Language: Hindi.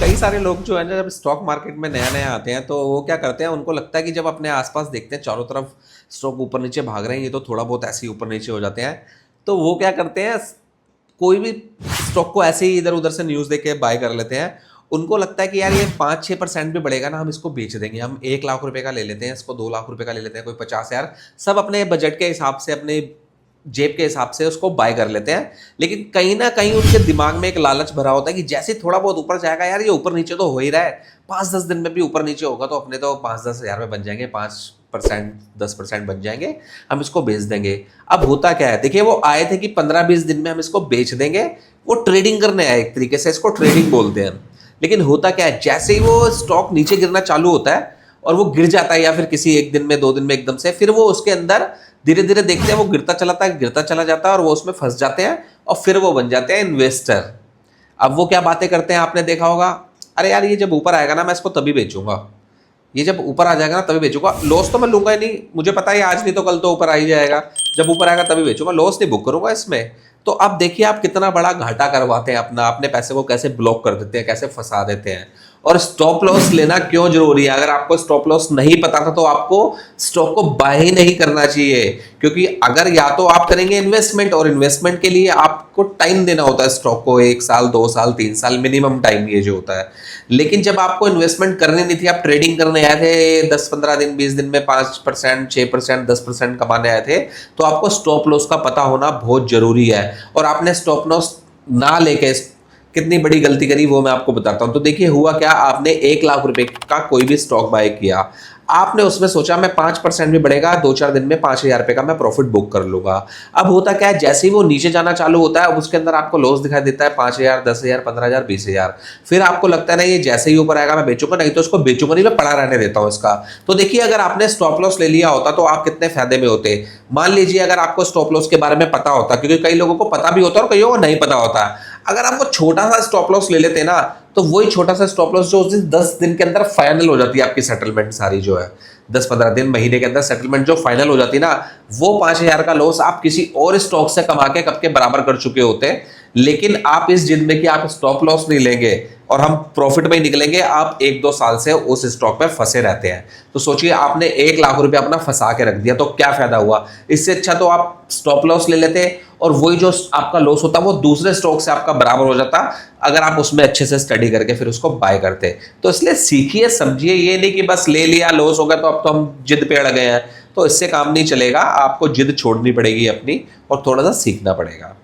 कई सारे लोग जो है ना, जब स्टॉक मार्केट में नया नया आते हैं तो वो क्या करते हैं, उनको लगता है कि जब अपने आसपास देखते हैं चारों तरफ स्टॉक ऊपर नीचे भाग रहे हैं, ये तो थोड़ा बहुत ऐसे ही ऊपर नीचे हो जाते हैं। तो वो क्या करते हैं, कोई भी स्टॉक को ऐसे ही इधर उधर से न्यूज़ देख के बाय कर लेते हैं। उनको लगता है कि यार ये 5-6% भी बढ़ेगा ना, हम इसको बेच देंगे। हम 1 लाख रुपए का ले लेते हैं, इसको 2 लाख रुपए का ले लेते हैं, कोई 50 हज़ार। सब अपने बजट के हिसाब से, अपने जेब के हिसाब से उसको बाय कर लेते हैं। लेकिन कहीं ना कहीं उनके दिमाग में एक लालच भरा होता है कि जैसे थोड़ा बहुत ऊपर जाएगा, यार ये ऊपर नीचे तो हो ही रहा है, 5-10 दिन में भी ऊपर नीचे होगा तो अपने तो 5-10 हज़ार में बन जाएंगे, 5%, 10% बन जाएंगे, हम इसको बेच देंगे। अब होता क्या है, देखिए वो आए थे कि 15-20 दिन में हम इसको बेच देंगे। वो ट्रेडिंग करने आए, एक तरीके से इसको ट्रेडिंग बोलते हैं। लेकिन होता क्या है, जैसे ही वो स्टॉक नीचे गिरना चालू होता है और वो गिर जाता है, या फिर किसी एक दिन में 2 दिन में एकदम से, फिर वो उसके अंदर धीरे धीरे देखते हैं वो गिरता चलाता है, गिरता चला जाता है, और वो उसमें फंस जाते हैं और फिर वो बन जाते हैं इन्वेस्टर। अब वो क्या बातें करते हैं, आपने देखा होगा, अरे यार ये जब ऊपर आएगा ना मैं इसको तभी बेचूंगा, ये जब ऊपर आ जाएगा ना तभी बेचूंगा, लॉस तो मैं लूंगा ही नहीं, मुझे पता है आज नहीं तो कल तो ऊपर आ ही जाएगा, जब ऊपर आएगा तभी बेचूंगा, लॉस नहीं बुक करूंगा इसमें। तो अब देखिए आप कितना बड़ा घाटा करवाते हैं अपना, अपने पैसे को कैसे ब्लॉक कर देते हैं, कैसे फंसा देते हैं। और स्टॉप लॉस लेना क्यों जरूरी है, अगर आपको स्टॉप लॉस नहीं पता था तो आपको स्टॉक को बाय ही नहीं करना चाहिए। क्योंकि अगर या तो आप करेंगे इन्वेस्टमेंट, और इन्वेस्टमेंट के लिए आपको टाइम देना होता है स्टॉक को, 1 साल 2 साल 3 साल मिनिमम टाइम ये जो होता है। लेकिन जब आपको इन्वेस्टमेंट करनी नहीं थी, आप ट्रेडिंग करने आए थे, 10-15 दिन 20 दिन में 5%, 6%, 10% कमाने आए थे, तो आपको स्टॉप लॉस का पता होना बहुत जरूरी है। और आपने स्टॉप लॉस ना लेके कितनी बड़ी गलती करी वो मैं आपको बताता हूं। तो देखिए हुआ क्या, आपने 1 लाख रुपए का कोई भी स्टॉक बाय किया, आपने उसमें सोचा मैं 5% भी बढ़ेगा, 2-4 दिन में 5,000 रुपए का मैं प्रॉफिट बुक कर लूंगा। अब होता क्या है, जैसे ही वो नीचे जाना चालू होता है, अब उसके अंदर आपको लॉस दिखाई देता है, 5,000, 10,000, 15,000, 20,000। फिर आपको लगता है ना ये जैसे ही ऊपर आएगा मैं बेचूंगा, नहीं तो उसको बेचूंगा नहीं, मैं पड़ा रहने देता हूं इसका। तो देखिए अगर आपने स्टॉप लॉस ले लिया होता तो आप कितने फायदे में होते। मान लीजिए अगर आपको स्टॉप लॉस के बारे में पता होता, क्योंकि कई लोगों को पता भी होता है और कईयों को नहीं पता होता, अगर आप वो छोटा सा स्टॉप लॉस ले लेते ना, तो वही छोटा सा स्टॉप लॉस जो उस दिन 10 दिन के अंदर फाइनल हो जाती है आपकी सेटलमेंट सारी जो है, 10-15 दिन महीने के अंदर सेटलमेंट जो फाइनल हो जाती है ना, वो 5,000 का लॉस आप किसी और स्टॉक से कमा के कब के बराबर कर चुके होते हैं। लेकिन आप इस जिद में कि आप स्टॉप लॉस नहीं लेंगे और हम प्रॉफिट में ही निकलेंगे, आप 1-2 साल से उस स्टॉक पे फंसे रहते हैं। तो सोचिए आपने 1 लाख रुपए अपना फंसा के रख दिया, तो क्या फायदा हुआ। इससे अच्छा तो आप स्टॉप लॉस ले लेते और वही जो आपका लॉस होता वो दूसरे स्टॉक से आपका बराबर हो जाता, अगर आप उसमें अच्छे से स्टडी करके फिर उसको बाय करते। तो इसलिए सीखिए समझिए, ये नहीं कि बस ले लिया लॉस हो गया तो अब तो हम जिद पे अड़ गए हैं, तो इससे काम नहीं चलेगा। आपको जिद छोड़नी पड़ेगी अपनी और थोड़ा सा सीखना पड़ेगा।